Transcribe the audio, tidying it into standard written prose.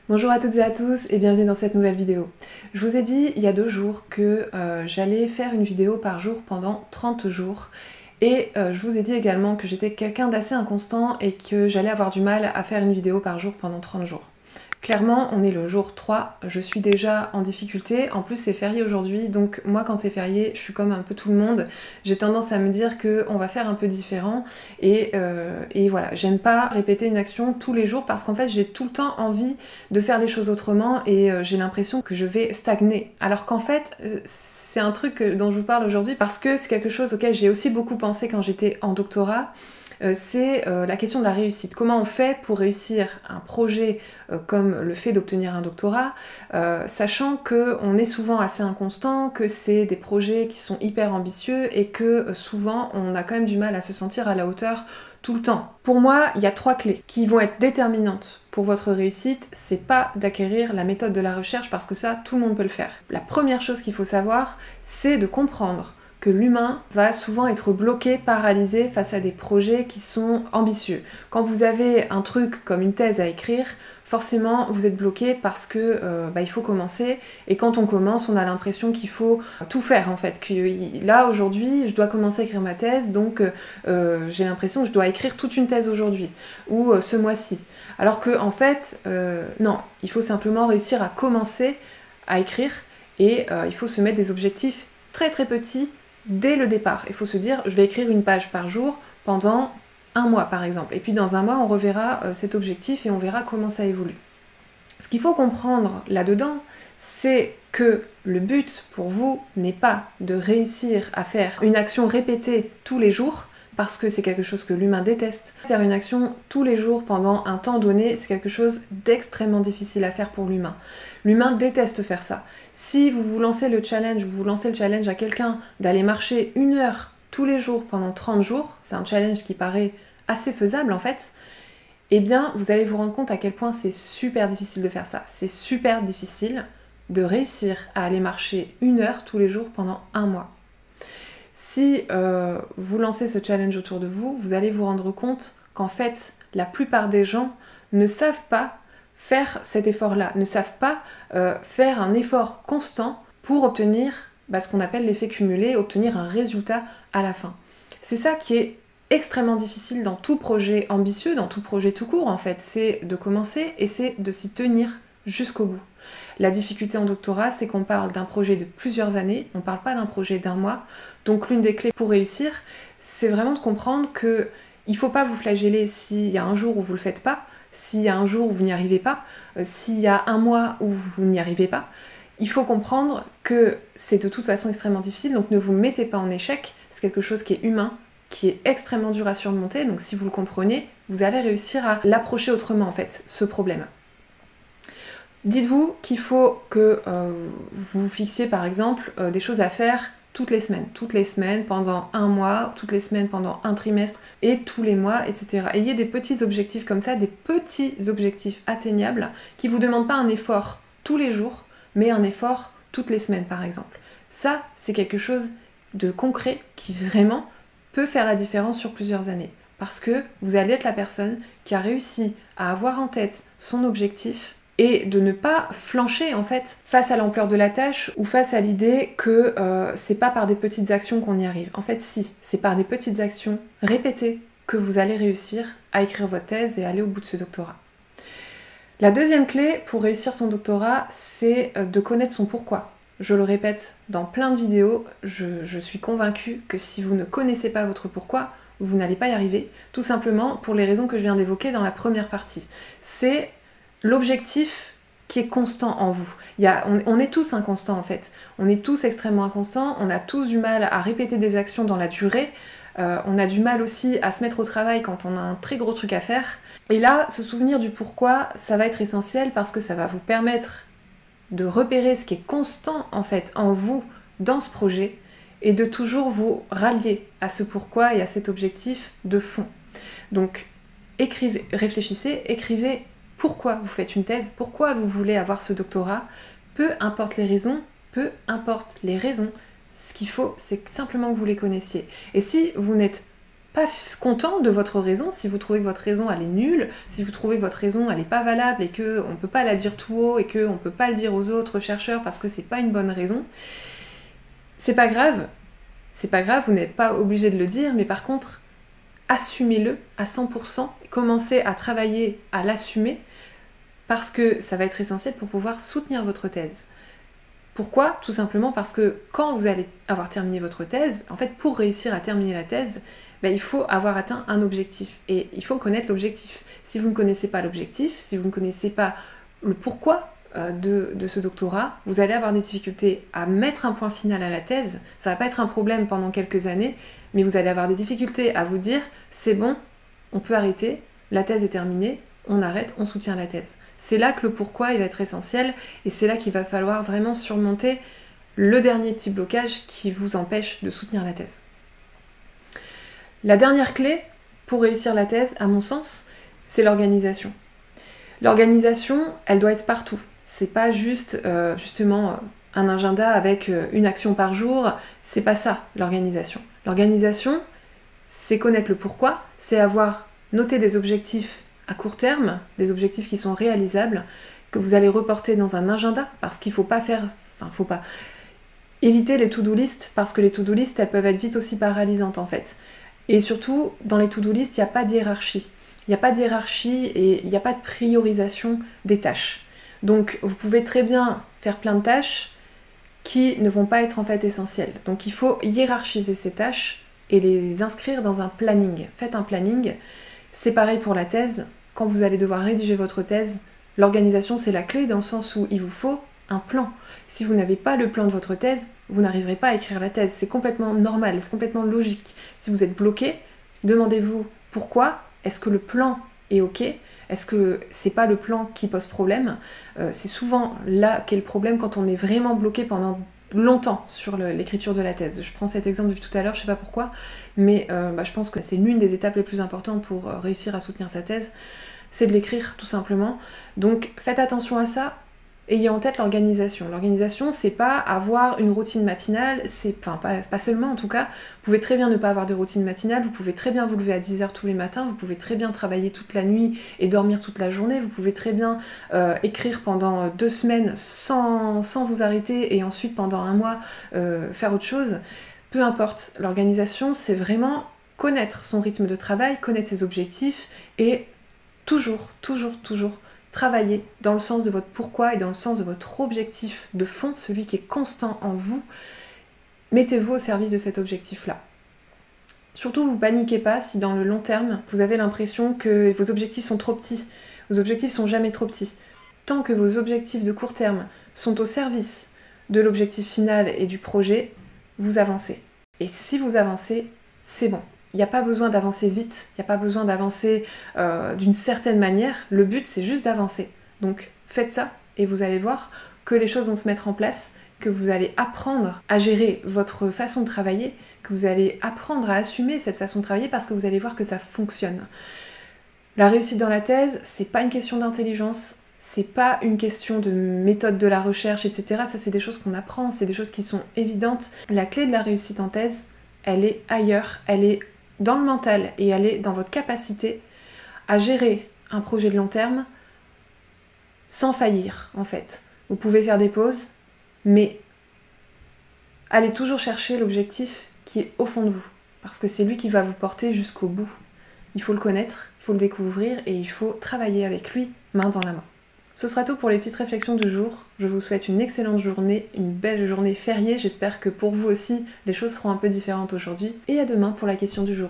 Bonjour à toutes et à tous et bienvenue dans cette nouvelle vidéo. Je vous ai dit il y a 2 jours que j'allais faire une vidéo par jour pendant 30 jours et je vous ai dit également que j'étais quelqu'un d'assez inconstant et que j'allais avoir du mal à faire une vidéo par jour pendant 30 jours. Clairement, on est le jour 3, je suis déjà en difficulté, en plus c'est férié aujourd'hui, donc moi quand c'est férié, je suis comme un peu tout le monde, j'ai tendance à me dire qu'on va faire un peu différent, et voilà, j'aime pas répéter une action tous les jours parce qu'en fait j'ai tout le temps envie de faire les choses autrement et j'ai l'impression que je vais stagner, alors qu'en fait c'est un truc dont je vous parle aujourd'hui parce que c'est quelque chose auquel j'ai aussi beaucoup pensé quand j'étais en doctorat. C'est la question de la réussite. Comment on fait pour réussir un projet comme le fait d'obtenir un doctorat, sachant qu'on est souvent assez inconstant, que c'est des projets qui sont hyper ambitieux et que souvent on a quand même du mal à se sentir à la hauteur tout le temps. Pour moi, il y a 3 clés qui vont être déterminantes pour votre réussite. C'est pas d'acquérir la méthode de la recherche parce que ça, tout le monde peut le faire. La première chose qu'il faut savoir, c'est de comprendre que l'humain va souvent être bloqué, paralysé face à des projets qui sont ambitieux. Quand vous avez un truc comme une thèse à écrire, forcément vous êtes bloqué parce que il faut commencer, et quand on commence, on a l'impression qu'il faut tout faire en fait. Que là aujourd'hui, je dois commencer à écrire ma thèse, donc j'ai l'impression que je dois écrire toute une thèse aujourd'hui ou ce mois-ci. Alors que en fait, non, il faut simplement réussir à commencer à écrire et il faut se mettre des objectifs très très petits. Dès le départ, il faut se dire, je vais écrire une page par jour pendant 1 mois par exemple. Et puis dans 1 mois, on reverra cet objectif et on verra comment ça évolue. Ce qu'il faut comprendre là-dedans, c'est que le but pour vous n'est pas de réussir à faire une action répétée tous les jours, parce que c'est quelque chose que l'humain déteste. Faire une action tous les jours pendant un temps donné, c'est quelque chose d'extrêmement difficile à faire pour l'humain. L'humain déteste faire ça. Si vous lancez le challenge à quelqu'un d'aller marcher 1 heure tous les jours pendant 30 jours, c'est un challenge qui paraît assez faisable en fait, eh bien vous allez vous rendre compte à quel point c'est super difficile de faire ça. C'est super difficile de réussir à aller marcher 1 heure tous les jours pendant 1 mois. Si vous lancez ce challenge autour de vous, vous allez vous rendre compte qu'en fait, la plupart des gens ne savent pas faire cet effort-là, ne savent pas faire un effort constant pour obtenir ce qu'on appelle l'effet cumulé, obtenir un résultat à la fin. C'est ça qui est extrêmement difficile dans tout projet ambitieux, dans tout projet tout court en fait, c'est de commencer et c'est de s'y tenir jusqu'au bout. La difficulté en doctorat, c'est qu'on parle d'un projet de plusieurs années, on ne parle pas d'un projet d'1 mois. Donc l'une des clés pour réussir, c'est vraiment de comprendre qu'il ne faut pas vous flageller s'il y a un jour où vous ne le faites pas, s'il y a un jour où vous n'y arrivez pas, s'il y a 1 mois où vous n'y arrivez pas. Il faut comprendre que c'est de toute façon extrêmement difficile, donc ne vous mettez pas en échec, c'est quelque chose qui est humain, qui est extrêmement dur à surmonter, donc si vous le comprenez, vous allez réussir à l'approcher autrement en fait, ce problème. Dites-vous qu'il faut que vous fixiez par exemple des choses à faire toutes les semaines pendant 1 mois, toutes les semaines pendant 1 trimestre et tous les mois, etc. Ayez des petits objectifs comme ça, des petits objectifs atteignables qui ne vous demandent pas un effort tous les jours, mais un effort toutes les semaines par exemple. Ça, c'est quelque chose de concret qui vraiment peut faire la différence sur plusieurs années. Parce que vous allez être la personne qui a réussi à avoir en tête son objectif et de ne pas flancher en fait face à l'ampleur de la tâche ou face à l'idée que c'est pas par des petites actions qu'on y arrive. En fait si, c'est par des petites actions répétées que vous allez réussir à écrire votre thèse et aller au bout de ce doctorat. La deuxième clé pour réussir son doctorat, c'est de connaître son pourquoi. Je le répète dans plein de vidéos, je suis convaincue que si vous ne connaissez pas votre pourquoi, vous n'allez pas y arriver, tout simplement pour les raisons que je viens d'évoquer dans la première partie. C'est l'objectif qui est constant en vous. On est tous inconstants en fait. On est tous extrêmement inconstants, on a tous du mal à répéter des actions dans la durée, on a du mal aussi à se mettre au travail quand on a un très gros truc à faire. Et là, se souvenir du pourquoi, ça va être essentiel parce que ça va vous permettre de repérer ce qui est constant en fait en vous dans ce projet et de toujours vous rallier à ce pourquoi et à cet objectif de fond. Donc écrivez, réfléchissez, écrivez pourquoi vous faites une thèse, pourquoi vous voulez avoir ce doctorat, peu importe les raisons, ce qu'il faut, c'est simplement que vous les connaissiez. Et si vous n'êtes pas content de votre raison, si vous trouvez que votre raison elle est nulle, si vous trouvez que votre raison elle est pas valable et qu'on ne peut pas la dire tout haut et qu'on ne peut pas le dire aux autres chercheurs parce que c'est pas une bonne raison, c'est pas grave, vous n'êtes pas obligé de le dire, mais par contre, assumez-le à 100%, commencez à travailler à l'assumer parce que ça va être essentiel pour pouvoir soutenir votre thèse. Pourquoi ? Tout simplement parce que quand vous allez avoir terminé votre thèse, en fait, pour réussir à terminer la thèse, il faut avoir atteint un objectif. Et il faut connaître l'objectif. Si vous ne connaissez pas l'objectif, si vous ne connaissez pas le pourquoi de ce doctorat, vous allez avoir des difficultés à mettre un point final à la thèse. Ça va pas être un problème pendant quelques années, mais vous allez avoir des difficultés à vous dire « c'est bon, on peut arrêter, la thèse est terminée, on arrête, on soutient la thèse ». C'est là que le pourquoi il va être essentiel et c'est là qu'il va falloir vraiment surmonter le dernier petit blocage qui vous empêche de soutenir la thèse. La dernière clé pour réussir la thèse, à mon sens, c'est l'organisation. L'organisation, elle doit être partout. C'est pas juste justement un agenda avec une action par jour, c'est pas ça l'organisation. L'organisation, c'est connaître le pourquoi, c'est avoir noté des objectifs à court terme, des objectifs qui sont réalisables, que vous allez reporter dans un agenda, parce qu'il faut pas éviter les to-do list, parce que les to-do list, elles peuvent être vite aussi paralysantes en fait. Et surtout, dans les to-do list, il n'y a pas de hiérarchie. Il n'y a pas de hiérarchie et il n'y a pas de priorisation des tâches. Donc vous pouvez très bien faire plein de tâches qui ne vont pas être en fait essentielles. Donc il faut hiérarchiser ces tâches et les inscrire dans un planning. Faites un planning. C'est pareil pour la thèse. Quand vous allez devoir rédiger votre thèse, l'organisation c'est la clé dans le sens où il vous faut un plan. Si vous n'avez pas le plan de votre thèse, vous n'arriverez pas à écrire la thèse. C'est complètement normal, c'est complètement logique. Si vous êtes bloqué, demandez-vous pourquoi. Est-ce que le plan est ok ? Est-ce que c'est pas le plan qui pose problème ? C'est souvent là qu'est le problème quand on est vraiment bloqué pendant longtemps sur l'écriture de la thèse. Je prends cet exemple depuis tout à l'heure, je sais pas pourquoi, mais je pense que c'est l'une des étapes les plus importantes pour réussir à soutenir sa thèse, c'est de l'écrire tout simplement. Donc faites attention à ça. Ayez en tête l'organisation. L'organisation, c'est pas avoir une routine matinale, pas seulement en tout cas. Vous pouvez très bien ne pas avoir de routine matinale, vous pouvez très bien vous lever à 10h tous les matins, vous pouvez très bien travailler toute la nuit et dormir toute la journée, vous pouvez très bien écrire pendant 2 semaines sans vous arrêter et ensuite pendant un mois faire autre chose. Peu importe, l'organisation, c'est vraiment connaître son rythme de travail, connaître ses objectifs et toujours travailler dans le sens de votre pourquoi et dans le sens de votre objectif de fond, celui qui est constant en vous. Mettez-vous au service de cet objectif-là. Surtout, vous paniquez pas si dans le long terme, vous avez l'impression que vos objectifs sont trop petits. Vos objectifs sont jamais trop petits. Tant que vos objectifs de court terme sont au service de l'objectif final et du projet, vous avancez. Et si vous avancez, c'est bon. Il n'y a pas besoin d'avancer vite, il n'y a pas besoin d'avancer d'une certaine manière, le but c'est juste d'avancer. Donc faites ça et vous allez voir que les choses vont se mettre en place, que vous allez apprendre à gérer votre façon de travailler, que vous allez apprendre à assumer cette façon de travailler parce que vous allez voir que ça fonctionne. La réussite dans la thèse, c'est pas une question d'intelligence, c'est pas une question de méthode de la recherche, etc. Ça c'est des choses qu'on apprend, c'est des choses qui sont évidentes. La clé de la réussite en thèse, elle est ailleurs, elle est dans le mental et elle est dans votre capacité à gérer un projet de long terme sans faillir en fait. Vous pouvez faire des pauses, mais allez toujours chercher l'objectif qui est au fond de vous, parce que c'est lui qui va vous porter jusqu'au bout. Il faut le connaître, il faut le découvrir et il faut travailler avec lui main dans la main. Ce sera tout pour les petites réflexions du jour. Je vous souhaite une excellente journée, une belle journée fériée. J'espère que pour vous aussi, les choses seront un peu différentes aujourd'hui. Et à demain pour la question du jour.